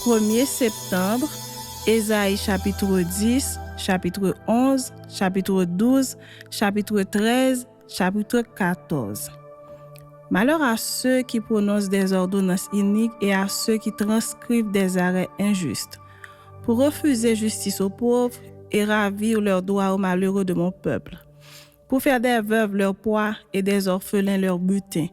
1er septembre, Ésaïe chapitre 10, chapitre 11, chapitre 12, chapitre 13, chapitre 14. Malheur à ceux qui prononcent des ordonnances iniques et à ceux qui transcrivent des arrêts injustes, pour refuser justice aux pauvres et ravir leurs droits aux malheureux de mon peuple, pour faire des veuves leur poids et des orphelins leur butin.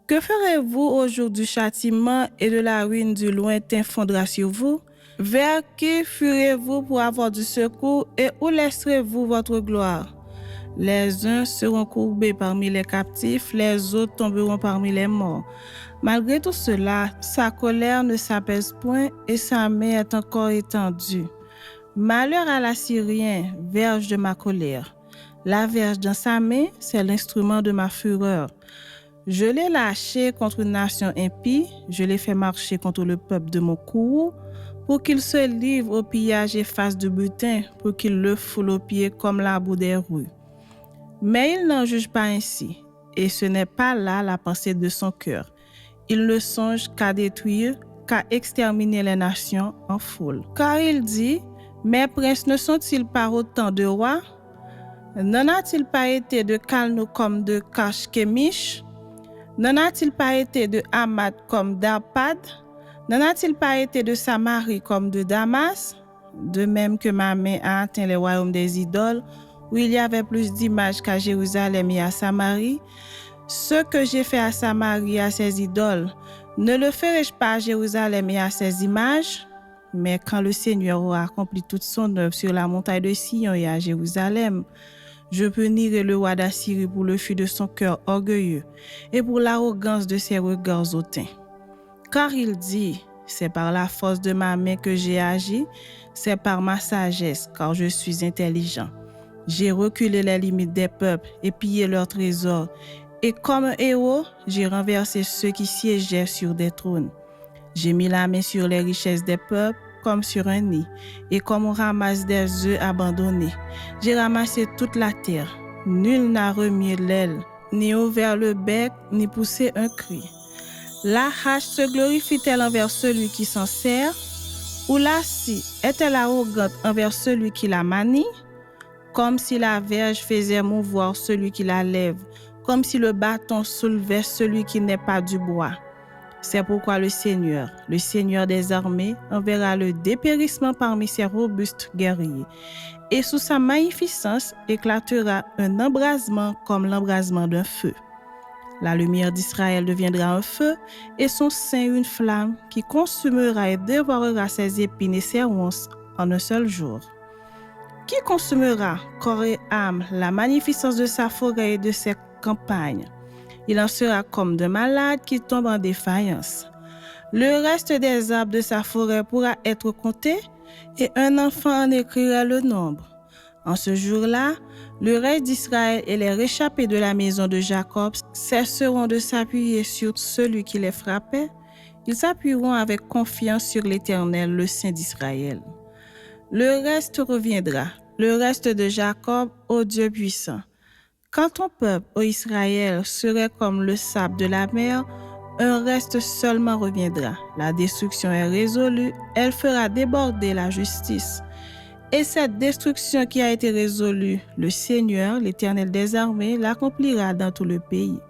Que ferez-vous au jour du châtiment et de la ruine du lointain fondra sur vous? Vers qui fuirez-vous pour avoir du secours et où laisserez-vous votre gloire? Les uns seront courbés parmi les captifs, les autres tomberont parmi les morts. Malgré tout cela, sa colère ne s'apaise point et sa main est encore étendue. Malheur à l'Assyrien, verge de ma colère. La verge dans sa main, c'est l'instrument de ma fureur. Je l'ai lâché contre une nation impie, je l'ai fait marcher contre le peuple de mon courroux, pour qu'il se livre au pillage et fasse du butin, pour qu'il le foule aux pieds comme la boue des rues. Mais il n'en juge pas ainsi, et ce n'est pas là la pensée de son cœur. Il ne songe qu'à détruire, qu'à exterminer les nations en foule. Car il dit, mes princes ne sont-ils pas autant de rois? N'en a-t-il pas été de Calno comme de Carchemish? N'en a-t-il pas été de Hamad comme d'Arpad? N'en a-t-il pas été de Samarie comme de Damas? De même que ma main a atteint les royaumes des idoles, où il y avait plus d'images qu'à Jérusalem et à Samarie, ce que j'ai fait à Samarie et à ses idoles, ne le ferai-je pas à Jérusalem et à ses images? Mais quand le Seigneur aura accompli toute son œuvre sur la montagne de Sion et à Jérusalem, je punirai le roi d'Assyrie pour le feu de son cœur orgueilleux et pour l'arrogance de ses regards hautains. Car il dit, c'est par la force de ma main que j'ai agi, c'est par ma sagesse, car je suis intelligent. J'ai reculé les limites des peuples et pillé leurs trésors, et comme un héros, j'ai renversé ceux qui siégeaient sur des trônes. J'ai mis la main sur les richesses des peuples, comme sur un nid, et comme on ramasse des œufs abandonnés. J'ai ramassé toute la terre. Nul n'a remis l'aile, ni ouvert le bec, ni poussé un cri. La hache se glorifie-t-elle envers celui qui s'en sert? Ou la scie est-elle arrogante envers celui qui la manie? Comme si la verge faisait mouvoir celui qui la lève, comme si le bâton soulevait celui qui n'est pas du bois. C'est pourquoi le Seigneur des armées, enverra le dépérissement parmi ses robustes guerriers, et sous sa magnificence éclatera un embrasement comme l'embrasement d'un feu. La lumière d'Israël deviendra un feu, et son sein une flamme qui consumera et dévorera ses épines et ses ronces en un seul jour. Qui consumera corps et âme la magnificence de sa forêt et de ses campagnes? Il en sera comme de malades qui tombent en défaillance. Le reste des arbres de sa forêt pourra être compté, et un enfant en écrira le nombre. En ce jour-là, le reste d'Israël et les réchappés de la maison de Jacob cesseront de s'appuyer sur celui qui les frappait. Ils s'appuieront avec confiance sur l'Éternel, le Saint d'Israël. Le reste reviendra, le reste de Jacob, ô Dieu puissant. Quand ton peuple, ô Israël, serait comme le sable de la mer, un reste seulement reviendra. La destruction est résolue, elle fera déborder la justice. Et cette destruction qui a été résolue, le Seigneur, l'Éternel des armées, l'accomplira dans tout le pays.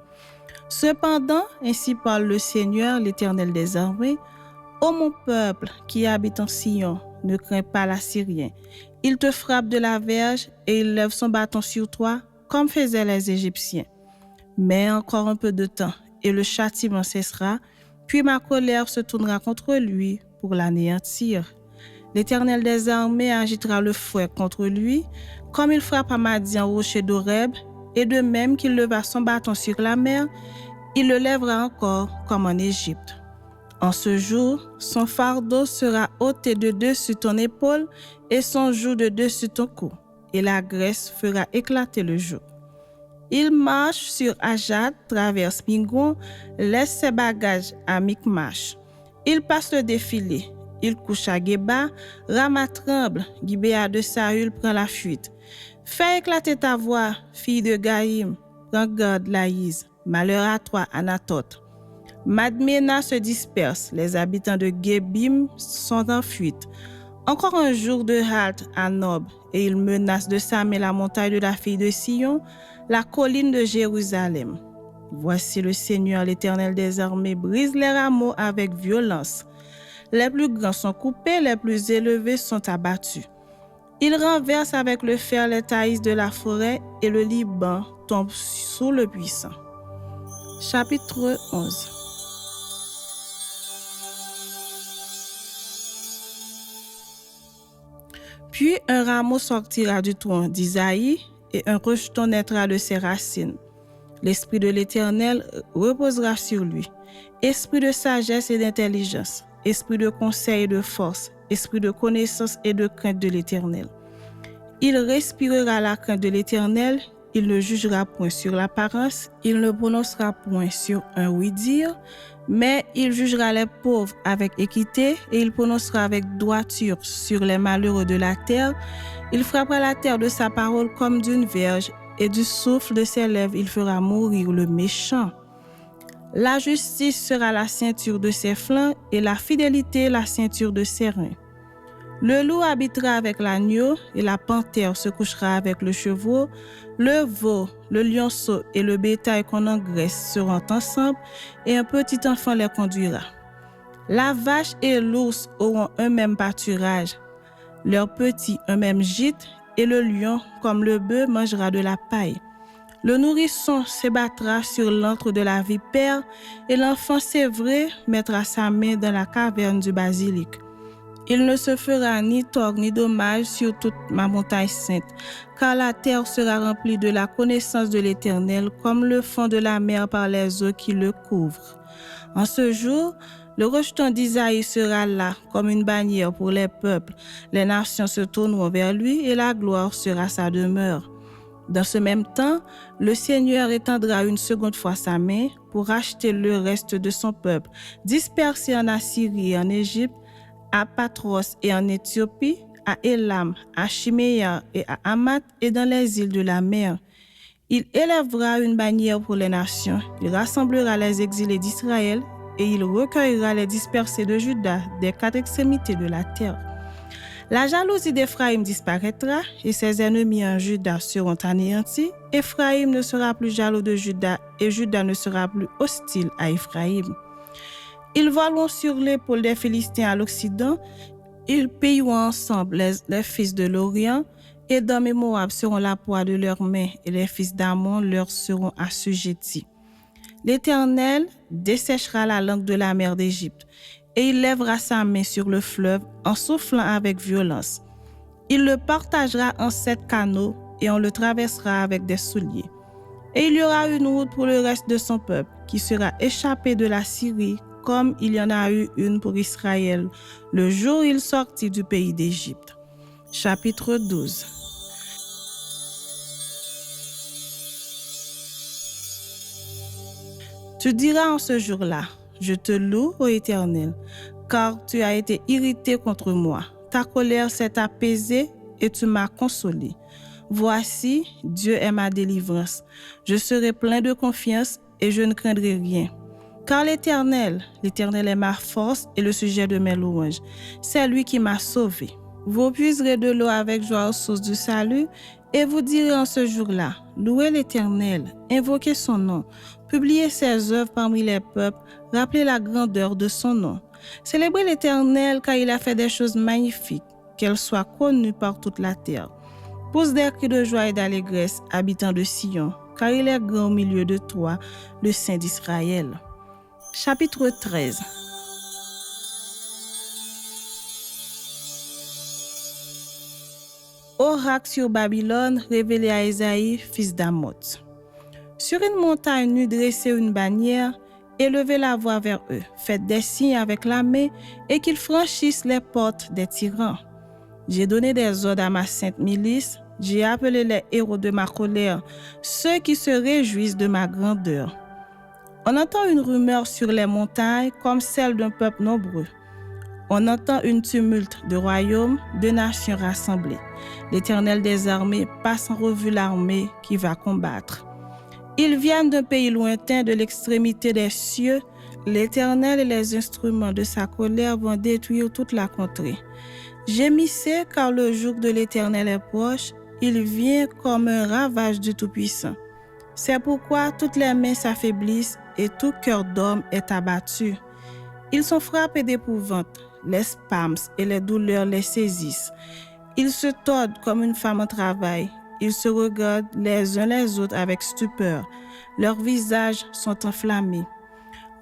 Cependant, ainsi parle le Seigneur, l'Éternel des armées, ô mon peuple qui habite en Sion, ne crains pas l'Assyrien. Il te frappe de la verge et il lève son bâton sur toi, comme faisaient les Égyptiens. Mais encore un peu de temps, et le châtiment cessera, puis ma colère se tournera contre lui pour l'anéantir. L'Éternel des armées agitera le fouet contre lui, comme il frappe à Madian au rocher d'Horeb, et de même qu'il leva son bâton sur la mer, il le lèvera encore comme en Égypte. En ce jour, son fardeau sera ôté de dessus ton épaule et son joug de dessus ton cou, et la graisse fera éclater le joug. Il marche sur Ajat, traverse Mingon, laisse ses bagages à Micmash. Il passe le défilé, il couche à Geba, Rama tremble, Gibéa de Saül prend la fuite. Fais éclater ta voix, fille de Gaïm, prends garde Laïs, malheur à toi Anatote. Madmena se disperse, les habitants de Gebim sont en fuite. Encore un jour de halte à Nob, et il menace de s'armer la montagne de la fille de Sion, la colline de Jérusalem. Voici le Seigneur, l'Éternel des armées, brise les rameaux avec violence. Les plus grands sont coupés, les plus élevés sont abattus. Il renverse avec le fer les taillis de la forêt et le Liban tombe sous le puissant. Chapitre 11. Puis un rameau sortira du tronc d'Isaïe et un rejeton naîtra de ses racines. L'Esprit de l'Éternel reposera sur lui. Esprit de sagesse et d'intelligence, esprit de conseil et de force, esprit de connaissance et de crainte de l'Éternel. Il respirera la crainte de l'Éternel, il ne jugera point sur l'apparence, il ne prononcera point sur un oui-dire, mais il jugera les pauvres avec équité et il prononcera avec droiture sur les malheureux de la terre. Il frappera la terre de sa parole comme d'une verge et du souffle de ses lèvres il fera mourir le méchant. La justice sera la ceinture de ses flancs et la fidélité la ceinture de ses reins. Le loup habitera avec l'agneau et la panthère se couchera avec le chevreau. Le veau, le lionceau et le bétail qu'on engraisse seront ensemble et un petit enfant les conduira. La vache et l'ours auront un même pâturage, leurs petits un même gîte et le lion, comme le bœuf, mangera de la paille. Le nourrisson s'ébattra sur l'antre de la vipère et l'enfant sévré mettra sa main dans la caverne du basilic. Il ne se fera ni tort ni dommage sur toute ma montagne sainte, car la terre sera remplie de la connaissance de l'Éternel, comme le fond de la mer par les eaux qui le couvrent. En ce jour, le rejeton d'Isaïe sera là, comme une bannière pour les peuples. Les nations se tourneront vers lui et la gloire sera sa demeure. Dans ce même temps, le Seigneur étendra une seconde fois sa main pour racheter le reste de son peuple, dispersé en Assyrie et en Égypte, à Patros et en Éthiopie, à Élam, à Chiméa et à Hamath et dans les îles de la mer. Il élèvera une bannière pour les nations, il rassemblera les exilés d'Israël et il recueillera les dispersés de Juda des quatre extrémités de la terre. La jalousie d'Éphraïm disparaîtra et ses ennemis en Juda seront anéantis. Éphraïm ne sera plus jaloux de Juda et Juda ne sera plus hostile à Éphraïm. Ils voleront sur l'épaule des Philistins à l'Occident, ils pilleront ensemble les fils de l'Orient, Édom et Moab seront la proie de leurs mains, et les fils d'Ammon leur seront assujettis. L'Éternel desséchera la langue de la mer d'Égypte, et il lèvera sa main sur le fleuve en soufflant avec violence. Il le partagera en 7 canaux, et on le traversera avec des souliers. Et il y aura une route pour le reste de son peuple, qui sera échappé de la Syrie, comme il y en a eu une pour Israël, le jour où il sortit du pays d'Égypte. Chapitre 12. Tu diras en ce jour-là, je te loue, ô Éternel, car tu as été irrité contre moi. Ta colère s'est apaisée et tu m'as consolé. Voici, Dieu est ma délivrance. Je serai plein de confiance et je ne craindrai rien. Car l'Éternel est ma force et le sujet de mes louanges. C'est lui qui m'a sauvé. Vous puiserez de l'eau avec joie aux sources du salut et vous direz en ce jour-là, louez l'Éternel, invoquez son nom, publiez ses œuvres parmi les peuples, rappelez la grandeur de son nom. Célébrez l'Éternel car il a fait des choses magnifiques, qu'elles soient connues par toute la terre. Pousse des cris de joie et d'allégresse, habitants de Sion, car il est grand au milieu de toi, le Saint d'Israël. Chapitre 13. Oracle sur Babylone révélé à Ésaïe, fils d'Amoth. Sur une montagne nue dressez une bannière, élevez la voix vers eux, faites des signes avec la main et qu'ils franchissent les portes des tyrans. J'ai donné des ordres à ma sainte milice, j'ai appelé les héros de ma colère, ceux qui se réjouissent de ma grandeur. On entend une rumeur sur les montagnes comme celle d'un peuple nombreux. On entend une tumulte de royaumes, de nations rassemblées. L'Éternel des armées passe en revue l'armée qui va combattre. Ils viennent d'un pays lointain, de l'extrémité des cieux. L'Éternel et les instruments de sa colère vont détruire toute la contrée. Gémissez car le jour de l'Éternel est proche, il vient comme un ravage du Tout-Puissant. C'est pourquoi toutes les mains s'affaiblissent et tout cœur d'homme est abattu. Ils sont frappés d'épouvante, les spasmes et les douleurs les saisissent. Ils se tordent comme une femme en travail. Ils se regardent les uns les autres avec stupeur. Leurs visages sont enflammés.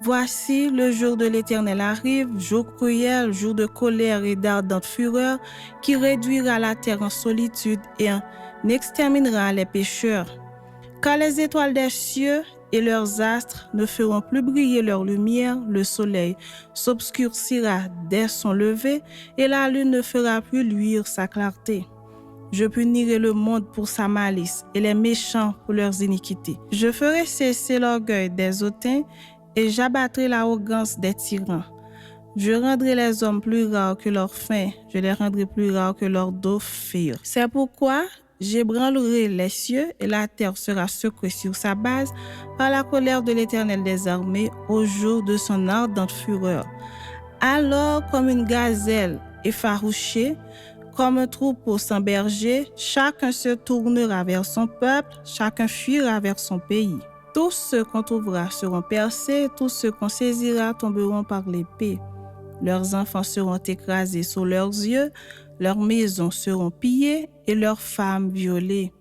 Voici, le jour de l'Éternel arrive, jour cruel, jour de colère et d'ardente fureur, qui réduira la terre en solitude et en exterminera les pécheurs. Car les étoiles des cieux et leurs astres ne feront plus briller leur lumière, le soleil s'obscurcira dès son lever et la lune ne fera plus luire sa clarté. Je punirai le monde pour sa malice et les méchants pour leurs iniquités. Je ferai cesser l'orgueil des hautains et j'abattrai l'arrogance des tyrans. Je rendrai les hommes plus rares que leurs faim, je les rendrai plus rares que leurs dauphins. C'est pourquoi j'ébranlerai les cieux et la terre sera secouée sur sa base par la colère de l'Éternel des armées au jour de son ardente fureur. Alors, comme une gazelle effarouchée, comme un troupeau sans berger, chacun se tournera vers son peuple, chacun fuira vers son pays. Tous ceux qu'on trouvera seront percés, tous ceux qu'on saisira tomberont par l'épée. Leurs enfants seront écrasés sous leurs yeux, leurs maisons seront pillées et leurs femmes violées.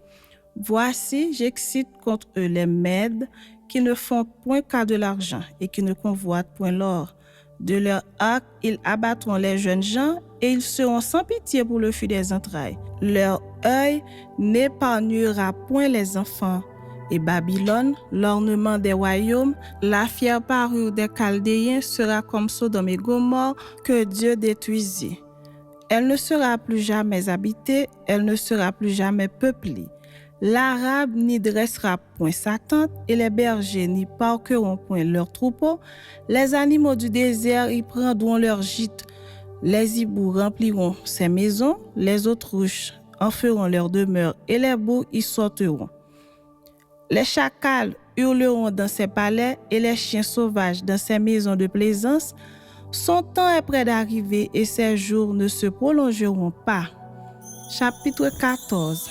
Voici, j'excite contre eux les Mèdes qui ne font point qu'à de l'argent et qui ne convoitent point l'or. De leur arc, ils abattront les jeunes gens et ils seront sans pitié pour le fût des entrailles. Leur œil n'épargnera point les enfants. Et Babylone, l'ornement des royaumes, la fière parure des Chaldéens sera comme Sodome et Gomorrhe que Dieu détruisit. Elle ne sera plus jamais habitée, elle ne sera plus jamais peuplée. L'Arabe n'y dressera point sa tente et les bergers n'y parqueront point leurs troupeaux. Les animaux du désert y prendront leur gîte. Les hiboux rempliront ses maisons, les autruches en feront leur demeure et les boucs y sortiront. Les chacals hurleront dans ses palais et les chiens sauvages dans ses maisons de plaisance. Son temps est près d'arriver et ses jours ne se prolongeront pas. Chapitre 14.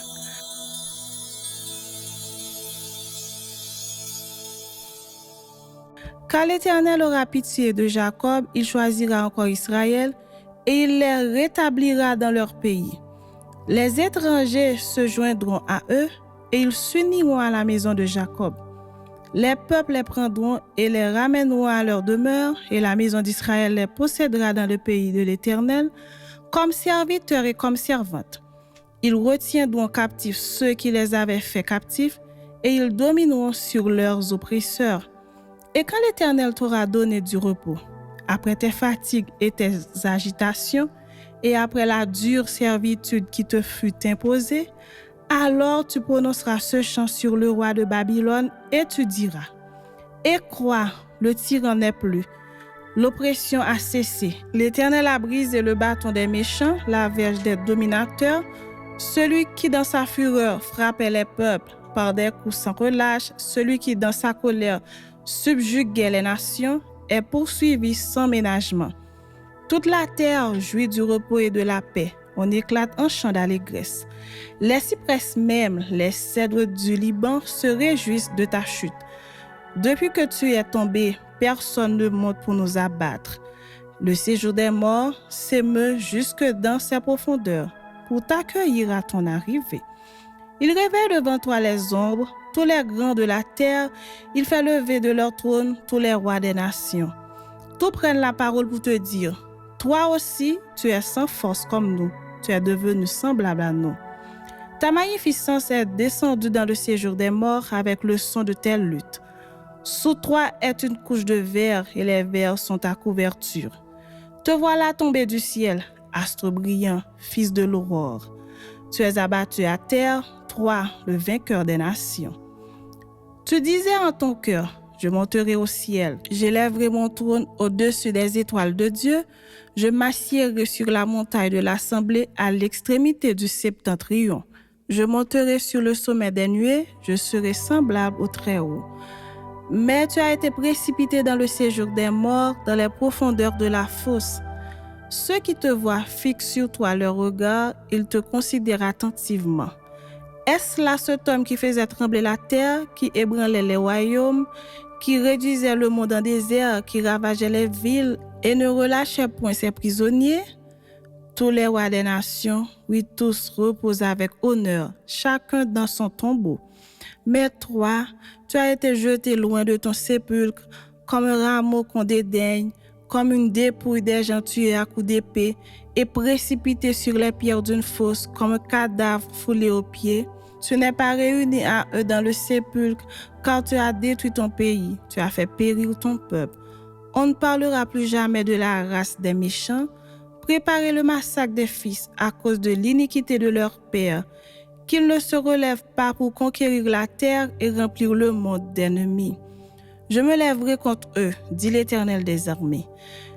Quand l'Éternel aura pitié de Jacob, il choisira encore Israël et il les rétablira dans leur pays. Les étrangers se joindront à eux et ils s'uniront à la maison de Jacob. Les peuples les prendront et les ramèneront à leur demeure, et la maison d'Israël les possédera dans le pays de l'Éternel, comme serviteurs et comme servantes. Ils retiendront captifs ceux qui les avaient fait captifs, et ils domineront sur leurs oppresseurs. Et quand l'Éternel t'aura donné du repos, après tes fatigues et tes agitations, et après la dure servitude qui te fut imposée, alors tu prononceras ce chant sur le roi de Babylone et tu diras: Et crois, le tyran n'est plus, l'oppression a cessé. L'Éternel a brisé le bâton des méchants, la verge des dominateurs, celui qui dans sa fureur frappait les peuples par des coups sans relâche, celui qui dans sa colère subjuguait les nations, est poursuivi sans ménagement. Toute la terre jouit du repos et de la paix. On éclate en chant d'allégresse. Les cyprès même, les cèdres du Liban se réjouissent de ta chute. Depuis que tu es tombé, personne ne monte pour nous abattre. Le séjour des morts s'émeut jusque dans ses profondeurs pour t'accueillir à ton arrivée. Il réveille devant toi les ombres, tous les grands de la terre. Il fait lever de leur trône tous les rois des nations. Tous prennent la parole pour te dire: toi aussi, tu es sans force comme nous. Tu es devenu semblable à nous. Ta magnificence est descendue dans le séjour des morts avec le son de tes luttes. Sous toi est une couche de verre et les vers sont ta couverture. Te voilà tombé du ciel, astre brillant, fils de l'aurore. Tu es abattu à terre, toi, le vainqueur des nations. Tu disais en ton cœur: je monterai au ciel, j'élèverai mon trône au-dessus des étoiles de Dieu, je m'assiérai sur la montagne de l'assemblée à l'extrémité du septentrion. Je monterai sur le sommet des nuées, je serai semblable au Très-Haut. Mais tu as été précipité dans le séjour des morts, dans les profondeurs de la fosse. Ceux qui te voient fixent sur toi leur regard, ils te considèrent attentivement. Est-ce là cet homme qui faisait trembler la terre, qui ébranlait les royaumes, qui réduisait le monde en désert, qui ravageait les villes et ne relâchait point ses prisonniers? Tous les rois des nations, oui, tous reposent avec honneur, chacun dans son tombeau. Mais toi, tu as été jeté loin de ton sépulcre, comme un rameau qu'on dédaigne, comme une dépouille des gens tués à coups d'épée, et précipité sur les pierres d'une fosse, comme un cadavre foulé aux pieds. Tu n'es pas réuni à eux dans le sépulcre, car tu as détruit ton pays, tu as fait périr ton peuple. On ne parlera plus jamais de la race des méchants. Préparez le massacre des fils à cause de l'iniquité de leur père, qu'ils ne se relèvent pas pour conquérir la terre et remplir le monde d'ennemis. Je me lèverai contre eux, dit l'Éternel des armées.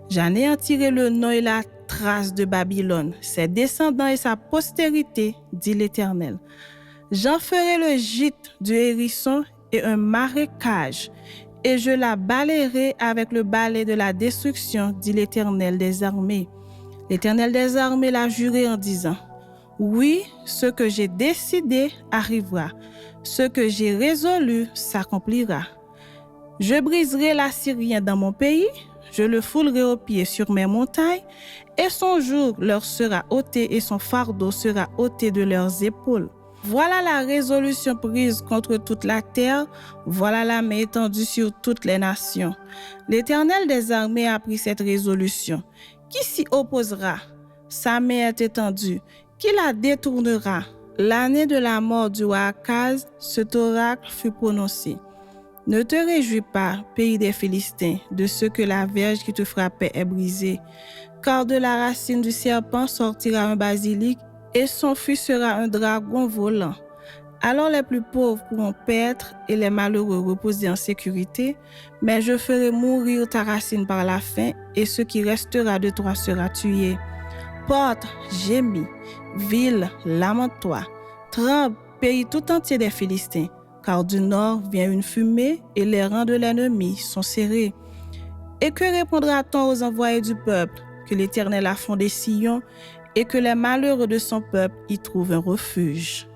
J'anéantirai le nom et la trace de Babylone, ses descendants et sa postérité, dit l'Éternel. J'en ferai le gîte du hérisson et un marécage, et je la balayerai avec le balai de la destruction, dit l'Éternel des armées. L'Éternel des armées l'a juré en disant, oui, ce que j'ai décidé arrivera, ce que j'ai résolu s'accomplira. Je briserai l'Assyrien dans mon pays, je le foulerai aux pieds sur mes montagnes, et son joug leur sera ôté et son fardeau sera ôté de leurs épaules. Voilà la résolution prise contre toute la terre, voilà la main étendue sur toutes les nations. L'Éternel des armées a pris cette résolution. Qui s'y opposera? Sa main est étendue. Qui la détournera? L'année de la mort du roi Akaz, cet oracle fut prononcé. Ne te réjouis pas, pays des Philistins, de ce que la verge qui te frappait est brisée, car de la racine du serpent sortira un basilic, et son fils sera un dragon volant. Alors les plus pauvres pourront paître et les malheureux reposer en sécurité, mais je ferai mourir ta racine par la faim, et ce qui restera de toi sera tué. Porte, gémis, ville, lamente-toi. Tremble, pays tout entier des Philistins, car du nord vient une fumée et les rangs de l'ennemi sont serrés. Et que répondra-t-on aux envoyés du peuple? Que l'Éternel a fondé Sion et que les malheureux de son peuple y trouvent un refuge.